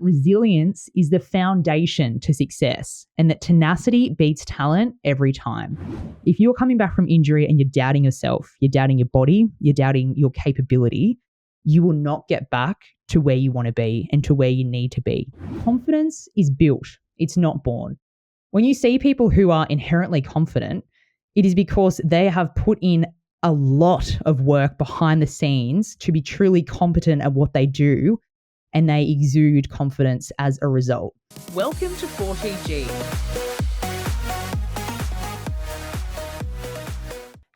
resilience is the foundation to success and that tenacity beats talent every time. If you're coming back from injury and you're doubting yourself, you're doubting your body, you're doubting your capability, you will not get back to where you want to be and to where you need to be. Confidence is built, it's not born. When you see people who are inherently confident, it is because they have put in a lot of work behind the scenes to be truly competent at what they do, and they exude confidence as a result. Welcome to 40G.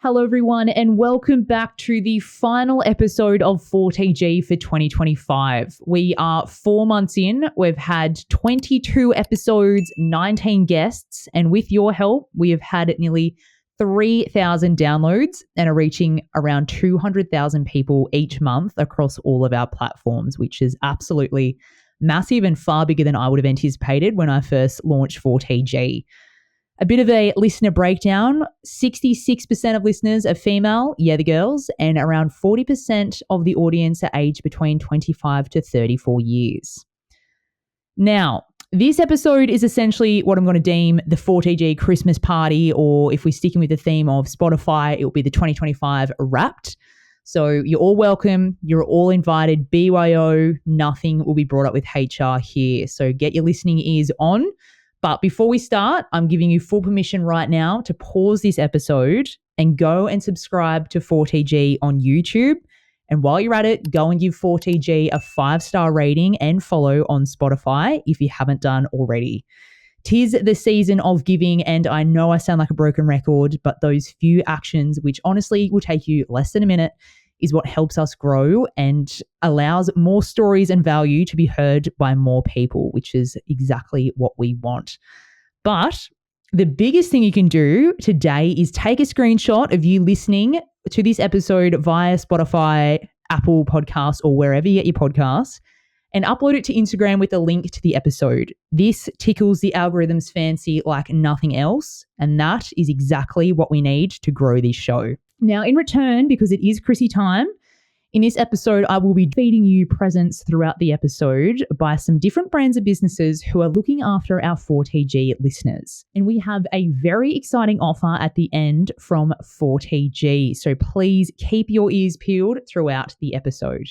Hello everyone, and welcome back to the final episode of 40G for 2025. We are 4 months in. We've had 22 episodes, 19 guests, and with your help, we have had nearly 3,000 downloads and are reaching around 200,000 people each month across all of our platforms, which is absolutely massive and far bigger than I would have anticipated when I first launched 40G. A bit of a listener breakdown: 66% of listeners are female, yeah, the girls, and around 40% of the audience are aged between 25 to 34 years. Now, this episode is essentially what I'm going to deem the 40G Christmas party, or if we're sticking with the theme of Spotify, it will be the 2025 Wrapped. So you're all welcome. You're all invited. BYO, nothing will be brought up with HR here. So get your listening ears on. But before we start, I'm giving you full permission right now to pause this episode and go and subscribe to 40G on YouTube. And while you're at it, go and give 40G a 5-star rating and follow on Spotify if you haven't done already. 'Tis the season of giving, and I know I sound like a broken record, but those few actions, which honestly will take you less than a minute, is what helps us grow and allows more stories and value to be heard by more people, which is exactly what we want. But the biggest thing you can do today is take a screenshot of you listening to this episode via Spotify, Apple Podcasts, or wherever you get your podcasts, and upload it to Instagram with a link to the episode. This tickles the algorithm's fancy like nothing else, and that is exactly what we need to grow this show. Now, in return, because it is Chrissy time, in this episode, I will be feeding you presents throughout the episode by some different brands of businesses who are looking after our 40G listeners. And we have a very exciting offer at the end from 40G. So please keep your ears peeled throughout the episode.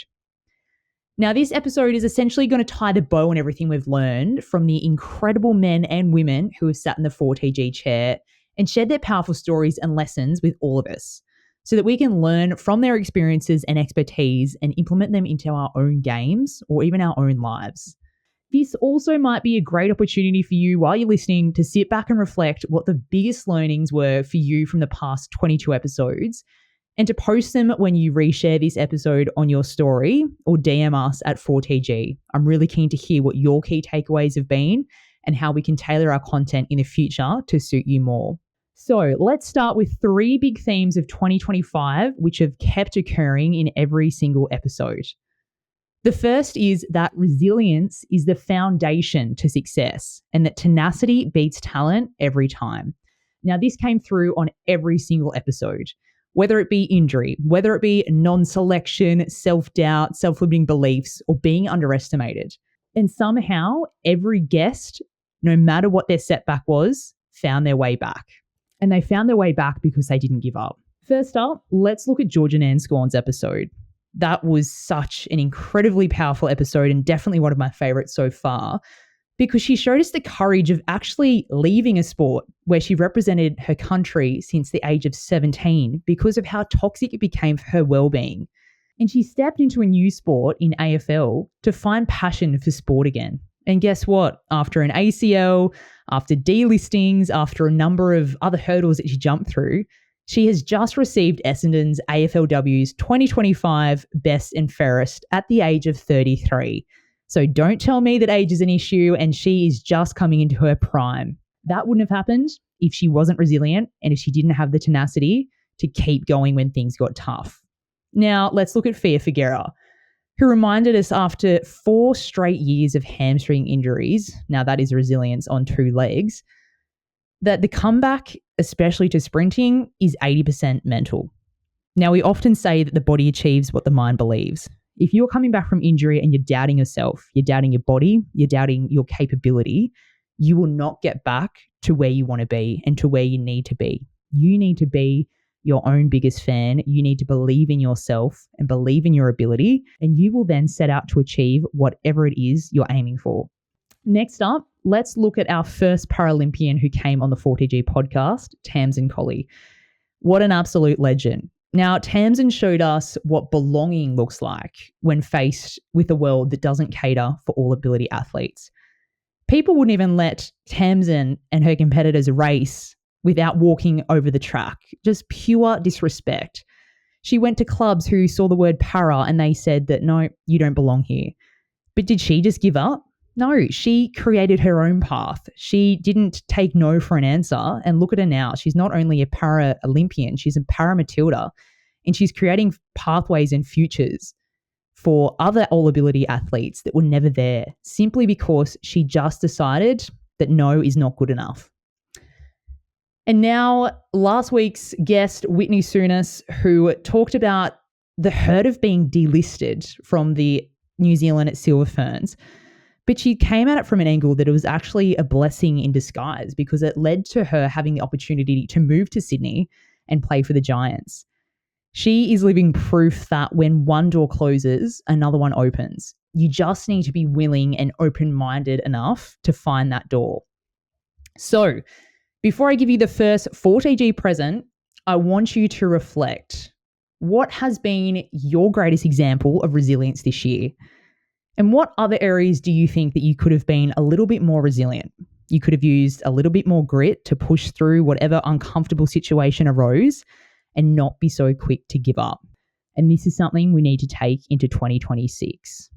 Now, this episode is essentially going to tie the bow on everything we've learned from the incredible men and women who have sat in the 40G chair and shared their powerful stories and lessons with all of us, so that we can learn from their experiences and expertise and implement them into our own games or even our own lives. This also might be a great opportunity for you while you're listening to sit back and reflect what the biggest learnings were for you from the past 22 episodes, and to post them when you reshare this episode on your story or DM us at 40G. I'm really keen to hear what your key takeaways have been and how we can tailor our content in the future to suit you more. So let's start with 3 big themes of 2025, which have kept occurring in every single episode. The first is that resilience is the foundation to success and that tenacity beats talent every time. Now, this came through on every single episode, whether it be injury, whether it be non-selection, self-doubt, self-limiting beliefs, or being underestimated. And somehow every guest, no matter what their setback was, found their way back. And they found their way back because they didn't give up. First up, let's look at Georgia Nanscorn's episode. That was such an incredibly powerful episode and definitely one of my favorites so far, because she showed us the courage of actually leaving a sport where she represented her country since the age of 17 because of how toxic it became for her well-being. And she stepped into a new sport in AFL to find passion for sport again. And guess what? After an ACL, after delistings, after a number of other hurdles that she jumped through, she has just received Essendon's AFLW's 2025 Best and Fairest at the age of 33. So don't tell me that age is an issue and she is just coming into her prime. That wouldn't have happened if she wasn't resilient and if she didn't have the tenacity to keep going when things got tough. Now, let's look at Fia Figueira, who reminded us after 4 straight years of hamstring injuries, now that is resilience on 2 legs, that the comeback, especially to sprinting, is 80% mental. Now, we often say that the body achieves what the mind believes. If you're coming back from injury and you're doubting yourself, you're doubting your body, you're doubting your capability, you will not get back to where you want to be and to where you need to be. You need to be your own biggest fan. You need to believe in yourself and believe in your ability, and you will then set out to achieve whatever it is you're aiming for. Next up, let's look at our first Paralympian who came on the 40G podcast, Tamsin Colley. What an absolute legend. Now, Tamsin showed us what belonging looks like when faced with a world that doesn't cater for all ability athletes. People wouldn't even let Tamsin and her competitors race without walking over the track. Just pure disrespect. She went to clubs who saw the word para and they said that, no, you don't belong here. But did she just give up? No, she created her own path. She didn't take no for an answer. And look at her now. She's not only a para-Olympian, she's a para-Matilda. And she's creating pathways and futures for other all-ability athletes that were never there, simply because she just decided that no is not good enough. And now, last week's guest, Whitney Souness, who talked about the hurt of being delisted from the New Zealand Silver Ferns. But she came at it from an angle that it was actually a blessing in disguise, because it led to her having the opportunity to move to Sydney and play for the Giants. She is living proof that when one door closes, another one opens. You just need to be willing and open-minded enough to find that door. So, before I give you the first 40G present, I want you to reflect. What has been your greatest example of resilience this year? And what other areas do you think that you could have been a little bit more resilient? You could have used a little bit more grit to push through whatever uncomfortable situation arose and not be so quick to give up. And this is something we need to take into 2026.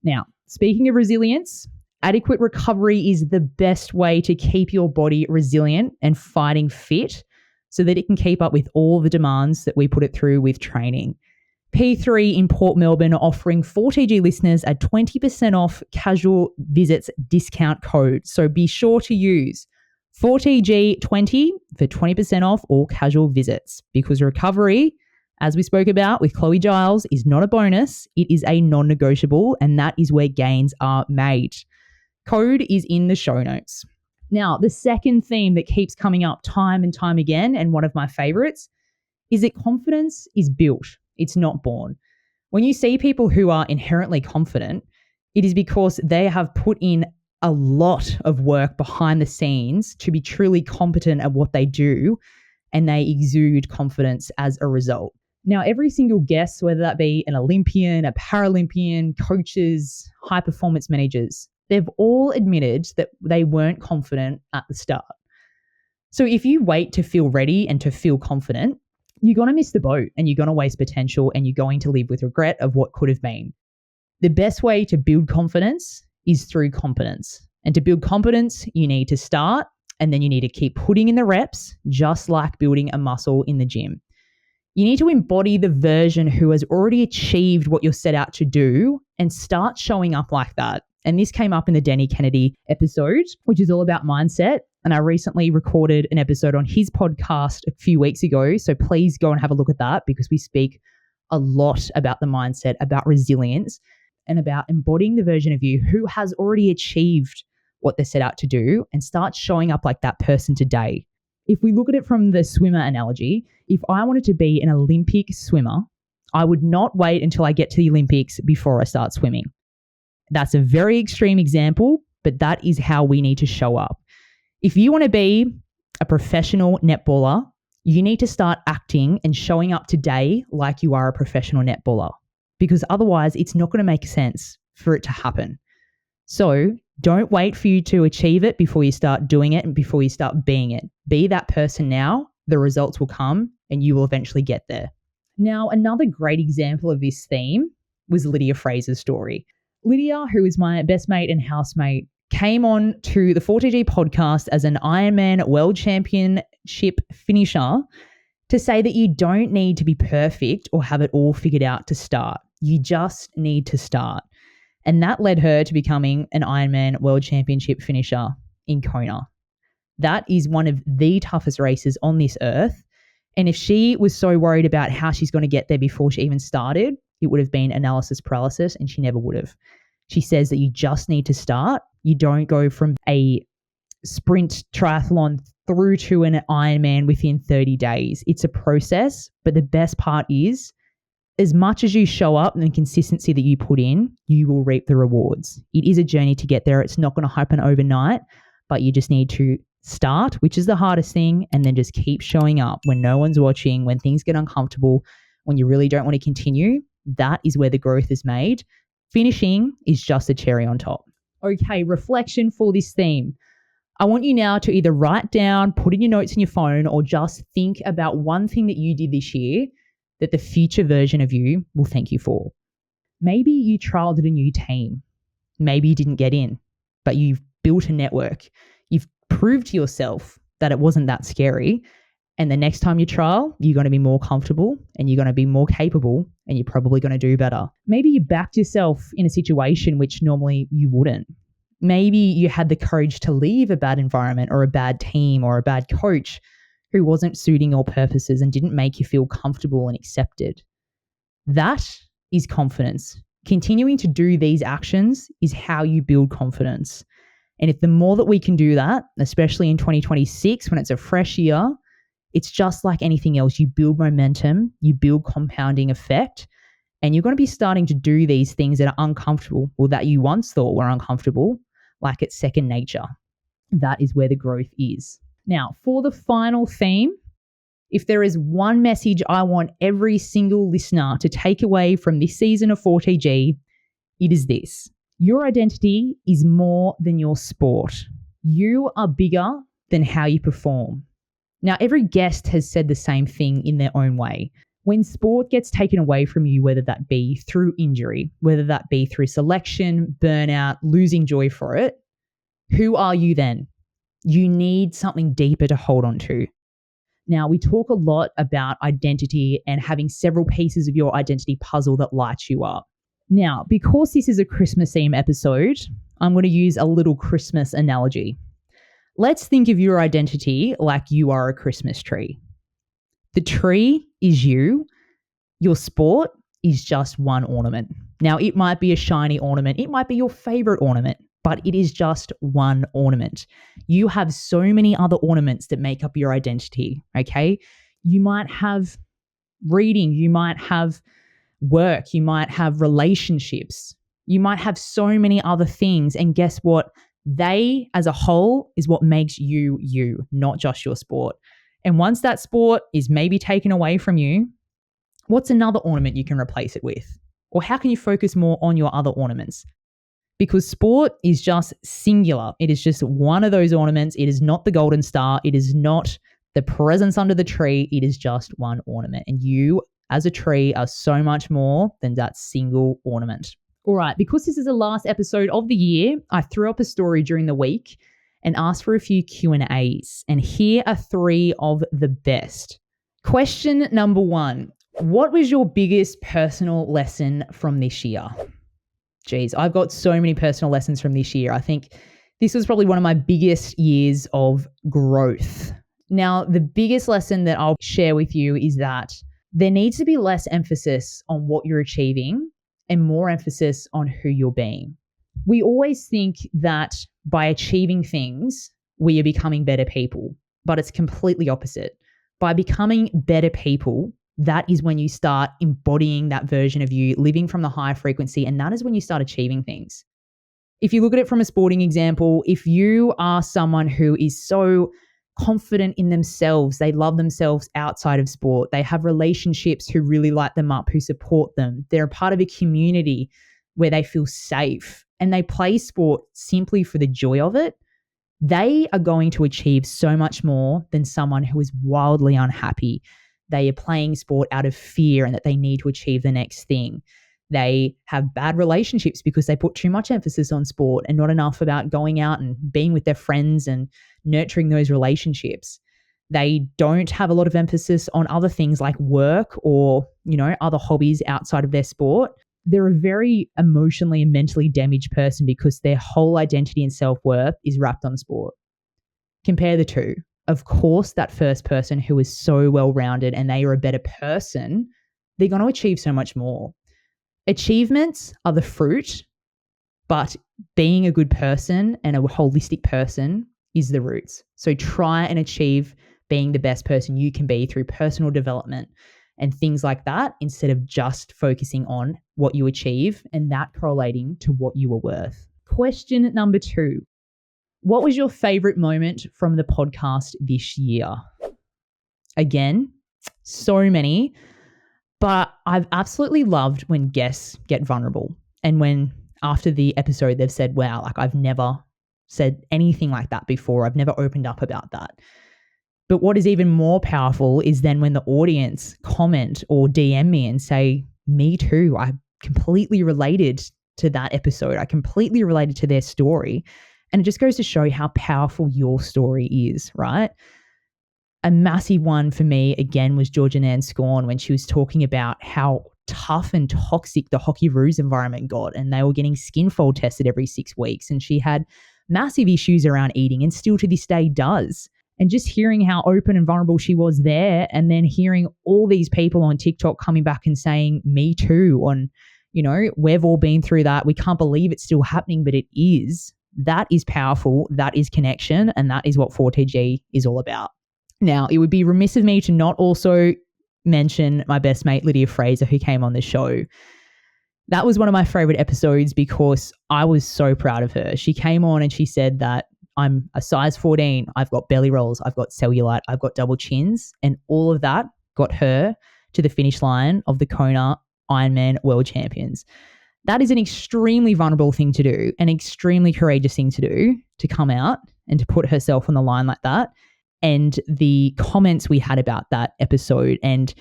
Now, speaking of resilience, adequate recovery is the best way to keep your body resilient and fighting fit so that it can keep up with all the demands that we put it through with training. P3 in Port Melbourne are offering 40G listeners a 20% off casual visits discount code. So be sure to use 40G20 for 20% off all casual visits, because recovery, as we spoke about with Chloe Giles, is not a bonus. It is a non-negotiable, and that is where gains are made. Code is in the show notes. Now, the second theme that keeps coming up time and time again, and one of my favorites, is that confidence is built. It's not born. When you see people who are inherently confident, it is because they have put in a lot of work behind the scenes to be truly competent at what they do, and they exude confidence as a result. Now, every single guest, whether that be an Olympian, a Paralympian, coaches, high performance managers, they've all admitted that they weren't confident at the start. So if you wait to feel ready and to feel confident, you're going to miss the boat and you're going to waste potential and you're going to live with regret of what could have been. The best way to build confidence is through competence. And to build competence, you need to start, and then you need to keep putting in the reps, just like building a muscle in the gym. You need to embody the version who has already achieved what you're set out to do and start showing up like that. And this came up in the Denny Kennedy episode, which is all about mindset. And I recently recorded an episode on his podcast a few weeks ago. So please go and have a look at that, because we speak a lot about the mindset, about resilience, and about embodying the version of you who has already achieved what they're set out to do, and start showing up like that person today. If we look at it from the swimmer analogy, if I wanted to be an Olympic swimmer, I would not wait until I get to the Olympics before I start swimming. That's a very extreme example, but that is how we need to show up. If you want to be a professional netballer, you need to start acting and showing up today like you are a professional netballer, because otherwise it's not going to make sense for it to happen. So don't wait for you to achieve it before you start doing it and before you start being it. Be that person now. The results will come and you will eventually get there. Now, another great example of this theme was Lydia Fraser's story. Lydia, who is my best mate and housemate, came on to the 40G podcast as an Ironman World Championship finisher to say that you don't need to be perfect or have it all figured out to start. You just need to start. And that led her to becoming an Ironman World Championship finisher in Kona. That is one of the toughest races on this earth. And if she was so worried about how she's going to get there before she even started, it would have been analysis paralysis and she never would have. She says that you just need to start. You don't go from a sprint triathlon through to an Ironman within 30 days. It's a process, but the best part is as much as you show up and the consistency that you put in, you will reap the rewards. It is a journey to get there. It's not going to happen overnight, but you just need to start, which is the hardest thing, and then just keep showing up when no one's watching, when things get uncomfortable, when you really don't want to continue. That is where the growth is made. Finishing is just a cherry on top. Okay, reflection for this theme. I want you now to either write down, put in your notes in your phone, or just think about one thing that you did this year that the future version of you will thank you for. Maybe you trialed a new team. Maybe you didn't get in, but you've built a network. You've proved to yourself that it wasn't that scary. And the next time you trial, you're going to be more comfortable and you're going to be more capable and you're probably going to do better. Maybe you backed yourself in a situation which normally you wouldn't. Maybe you had the courage to leave a bad environment or a bad team or a bad coach who wasn't suiting your purposes and didn't make you feel comfortable and accepted. That is confidence. Continuing to do these actions is how you build confidence. And if the more that we can do that, especially in 2026 when it's a fresh year, it's just like anything else. You build momentum, you build compounding effect, and you're going to be starting to do these things that are uncomfortable or that you once thought were uncomfortable, like it's second nature. That is where the growth is. Now, for the final theme, if there is one message I want every single listener to take away from this season of 4TG, it is this. Your identity is more than your sport. You are bigger than how you perform. Now, every guest has said the same thing in their own way. When sport gets taken away from you, whether that be through injury, whether that be through selection, burnout, losing joy for it, who are you then? You need something deeper to hold on to. Now, we talk a lot about identity and having several pieces of your identity puzzle that lights you up. Now, because this is a Christmas theme episode, I'm going to use a little Christmas analogy. Let's think of your identity like you are a Christmas tree. The tree is you. Your sport is just one ornament. Now, it might be a shiny ornament. It might be your favorite ornament, but it is just one ornament. You have so many other ornaments that make up your identity, okay? You might have reading, you might have work, you might have relationships, you might have so many other things. And guess what? They as a whole is what makes you you, not just your sport. And once that sport is maybe taken away from you, what's another ornament you can replace it with? Or how can you focus more on your other ornaments? Because sport is just singular. It is just one of those ornaments. It is not the golden star. It is not the presents under the tree. It is just one ornament. And you as a tree are so much more than that single ornament. All right, because this is the last episode of the year, I threw up a story during the week and asked for a few Q&As. And here are 3 of the best. Question number 1. What was your biggest personal lesson from this year? Geez, I've got so many personal lessons from this year. I think this was probably one of my biggest years of growth. Now, the biggest lesson that I'll share with you is that there needs to be less emphasis on what you're achieving and more emphasis on who you're being. We always think that by achieving things, we are becoming better people, but it's completely opposite. By becoming better people, that is when you start embodying that version of you, living from the high frequency, and that is when you start achieving things. If you look at it from a sporting example, if you are someone who is so confident in themselves, they love themselves outside of sport, they have relationships who really light them up, who support them, they're a part of a community where they feel safe, and they play sport simply for the joy of it, they are going to achieve so much more than someone who is wildly unhappy. They are playing sport out of fear and that they need to achieve the next thing. They have bad relationships because they put too much emphasis on sport and not enough about going out and being with their friends and nurturing those relationships. They don't have a lot of emphasis on other things like work or, other hobbies outside of their sport. They're a very emotionally and mentally damaged person because their whole identity and self-worth is wrapped on sport. Compare the two. Of course, that first person who is so well-rounded and they are a better person, they're going to achieve so much more. Achievements are the fruit, but being a good person and a holistic person is the roots. So try and achieve being the best person you can be through personal development and things like that, instead of just focusing on what you achieve and that correlating to what you are worth. Question number 2. What was your favorite moment from the podcast this year? Again, so many, but I've absolutely loved when guests get vulnerable and when after the episode they've said, wow, like I've never said anything like that before. I've never opened up about that. But what is even more powerful is then when the audience comment or DM me and say, me too, I completely related to that episode. I completely related to their story. And it just goes to show how powerful your story is, right? A massive one for me, again, was Georgia Nan Scorn when she was talking about how tough and toxic the Hockey Roos environment got, and they were getting skin fold tested every 6 weeks. And she had massive issues around eating and still to this day does. And just hearing how open and vulnerable she was there, and then hearing all these people on TikTok coming back and saying, me too, on, you know, we've all been through that. We can't believe it's still happening, but it is. That is powerful. That is connection. And that is what 4TG is all about. Now, it would be remiss of me to not also mention my best mate, Lydia Fraser, who came on the show. That was one of my favorite episodes because I was so proud of her. She came on and she said that I'm a size 14, I've got belly rolls, I've got cellulite, I've got double chins, and all of that got her to the finish line of the Kona Ironman World Champions. That is an extremely vulnerable thing to do, an extremely courageous thing to do, to come out and to put herself on the line like that. And the comments we had about that episode and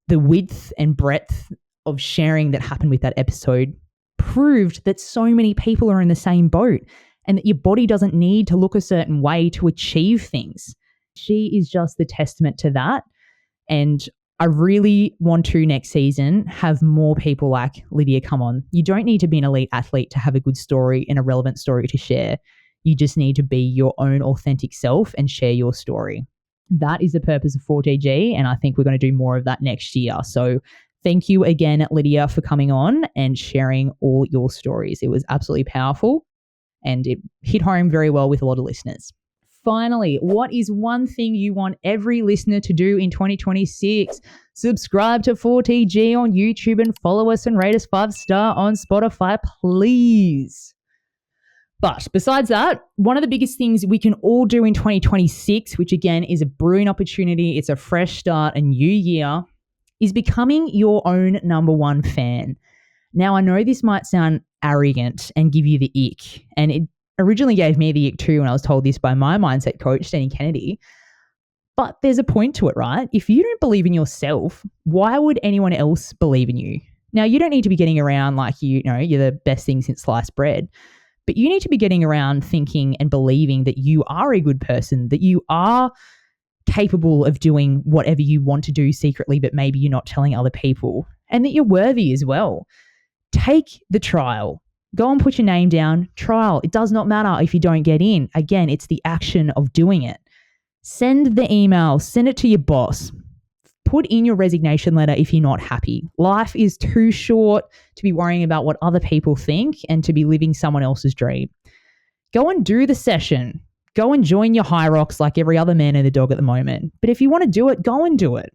the width and breadth of sharing that happened with that episode proved that so many people are in the same boat, and that your body doesn't need to look a certain way to achieve things. She is just the testament to that. And I really want to next season have more people like Lydia come on. You don't need to be an elite athlete to have a good story and a relevant story to share. You just need to be your own authentic self and share your story. That is the purpose of 4TG, and I think we're going to do more of that next year. So thank you again, Lydia, for coming on and sharing all your stories. It was absolutely powerful. And it hit home very well with a lot of listeners. Finally, what is one thing you want every listener to do in 2026? Subscribe to 4TG on YouTube and follow us and rate us 5-star on Spotify, please. But besides that, one of the biggest things we can all do in 2026, which again is a brilliant opportunity, it's a fresh start, a new year, is becoming your own number one fan. Now, I know this might sound arrogant and give you the ick, and it originally gave me the ick too when I was told this by my mindset coach, Danny Kennedy, but there's a point to it, right? If you don't believe in yourself, why would anyone else believe in you? Now, you don't need to be getting around like, you know, you're the best thing since sliced bread, but you need to be getting around thinking and believing that you are a good person, that you are capable of doing whatever you want to do secretly, but maybe you're not telling other people, and that you're worthy as well. Take the trial. Go and put your name down. Trial. It does not matter if you don't get in. Again, it's the action of doing it. Send the email. Send it to your boss. Put in your resignation letter if you're not happy. Life is too short to be worrying about what other people think and to be living someone else's dream. Go and do the session. Go and join your high rocks like every other man and the dog at the moment. But if you want to do it, go and do it.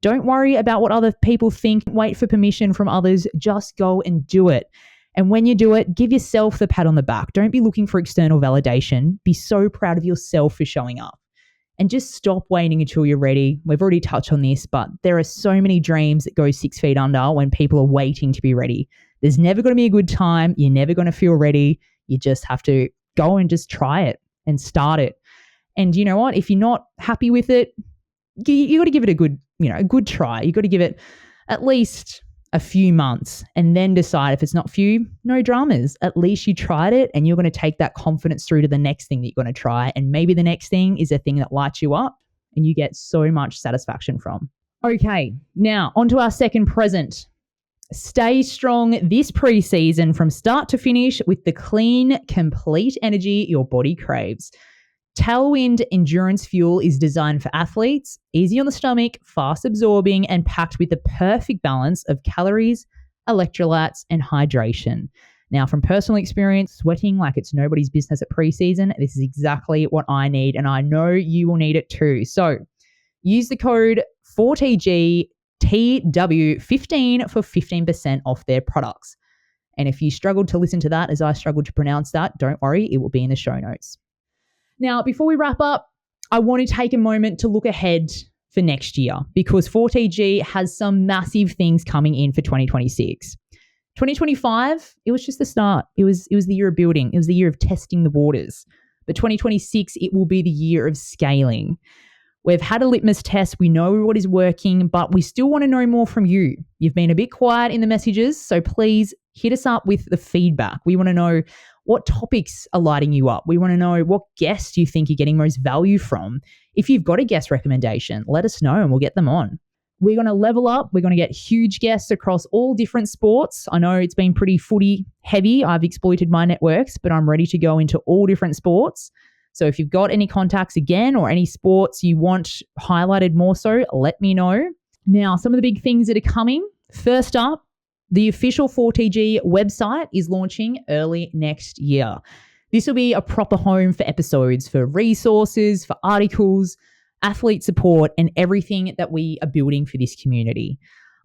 Don't worry about what other people think. Wait for permission from others. Just go and do it. And when you do it, give yourself the pat on the back. Don't be looking for external validation. Be so proud of yourself for showing up. And just stop waiting until you're ready. We've already touched on this, but there are so many dreams that go 6 feet under when people are waiting to be ready. There's never going to be a good time. You're never going to feel ready. You just have to go and just try it and start it. And you know what? If you're not happy with it, you got to give it a good try. You got to give it at least a few months and then decide if it's not for you, no dramas. At least you tried it, and you're going to take that confidence through to the next thing that you're going to try. And maybe the next thing is a thing that lights you up and you get so much satisfaction from. Okay, now onto our second present. Stay strong this preseason from start to finish with the clean, complete energy your body craves. Tailwind Endurance Fuel is designed for athletes, easy on the stomach, fast absorbing, and packed with the perfect balance of calories, electrolytes, and hydration. Now, from personal experience, sweating like it's nobody's business at preseason, this is exactly what I need, and I know you will need it too. So use the code 4TGTW15 for 15% off their products. And if you struggled to listen to that as I struggled to pronounce that, don't worry, it will be in the show notes. Now, before we wrap up, I want to take a moment to look ahead for next year because 4TG has some massive things coming in for 2026. 2025, it was just the start. It was the year of building. It was the year of testing the waters. But 2026, it will be the year of scaling. We've had a litmus test. We know what is working, but we still want to know more from you. You've been a bit quiet in the messages, so please hit us up with the feedback. We want to know what topics are lighting you up. We want to know what guests you think you're getting most value from. If you've got a guest recommendation, let us know and we'll get them on. We're going to level up. We're going to get huge guests across all different sports. I know it's been pretty footy heavy. I've exploited my networks, but I'm ready to go into all different sports. So if you've got any contacts again or any sports you want highlighted more so, let me know. Now, some of the big things that are coming. First up, the official 4TG website is launching early next year. This will be a proper home for episodes, for resources, for articles, athlete support, and everything that we are building for this community.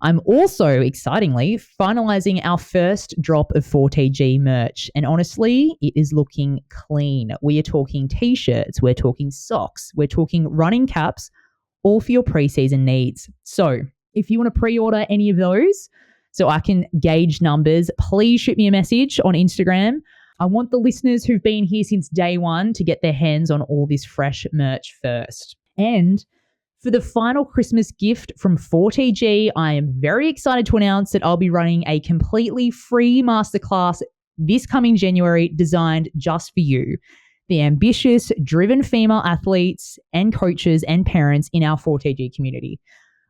I'm also, excitingly, finalizing our first drop of 4TG merch. And honestly, it is looking clean. We are talking t-shirts, we're talking socks, we're talking running caps, all for your preseason needs. So if you want to pre-order any of those so I can gauge numbers, please shoot me a message on Instagram. I want the listeners who've been here since day one to get their hands on all this fresh merch first. And for the final Christmas gift from 4TG, I am very excited to announce that I'll be running a completely free masterclass this coming January designed just for you, the ambitious, driven female athletes and coaches and parents in our 4TG community.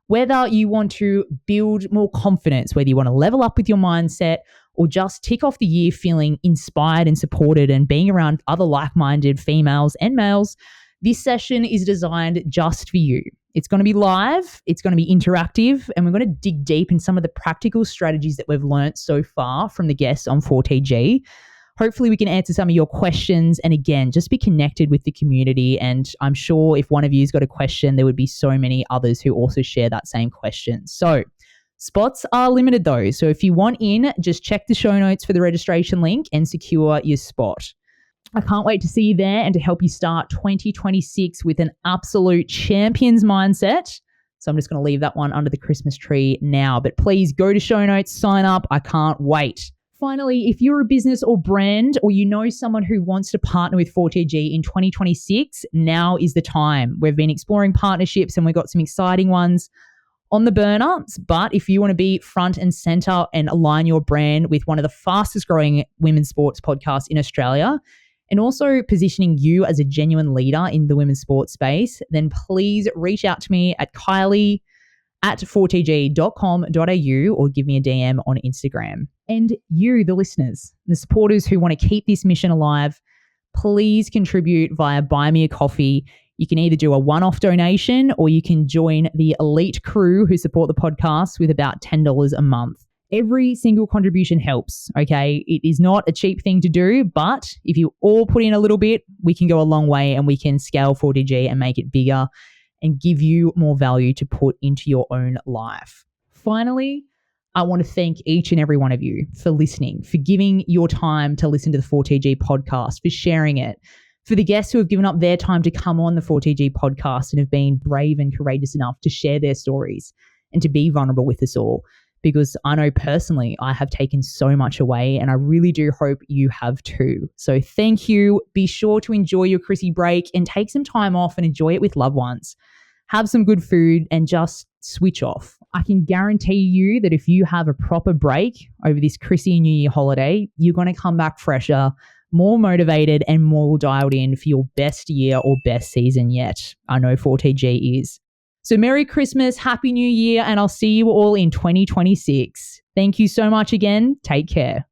Whether you want to build more confidence, whether you want to level up with your mindset, or just tick off the year feeling inspired and supported and being around other like-minded females and males, this session is designed just for you. It's going to be live, it's going to be interactive, and we're going to dig deep in some of the practical strategies that we've learned so far from the guests on 4TG. Hopefully we can answer some of your questions and again, just be connected with the community. And I'm sure if one of you's got a question, there would be so many others who also share that same question. So spots are limited though. So if you want in, just check the show notes for the registration link and secure your spot. I can't wait to see you there and to help you start 2026 with an absolute champion's mindset. So I'm just going to leave that one under the Christmas tree now. But please go to show notes, sign up. I can't wait. Finally, if you're a business or brand or you know someone who wants to partner with 4TG in 2026, now is the time. We've been exploring partnerships and we've got some exciting ones on the burner. But if you want to be front and center and align your brand with one of the fastest growing women's sports podcasts in Australia, and also positioning you as a genuine leader in the women's sports space, then please reach out to me at kylie@4tg.com.au or give me a DM on Instagram. And you, the listeners, the supporters who want to keep this mission alive, please contribute via Buy Me a Coffee. You can either do a one-off donation or you can join the elite crew who support the podcast with about $10 a month. Every single contribution helps, okay? It is not a cheap thing to do, but if you all put in a little bit, we can go a long way and we can scale 4TG and make it bigger and give you more value to put into your own life. Finally, I want to thank each and every one of you for listening, for giving your time to listen to the 4TG podcast, for sharing it, for the guests who have given up their time to come on the 4TG podcast and have been brave and courageous enough to share their stories and to be vulnerable with us all. Because I know personally I have taken so much away and I really do hope you have too. So thank you. Be sure to enjoy your Chrissy break and take some time off and enjoy it with loved ones. Have some good food and just switch off. I can guarantee you that if you have a proper break over this Chrissy New Year holiday, you're going to come back fresher, more motivated and more dialed in for your best year or best season yet. I know 4TG is. So Merry Christmas, Happy New Year, and I'll see you all in 2026. Thank you so much again. Take care.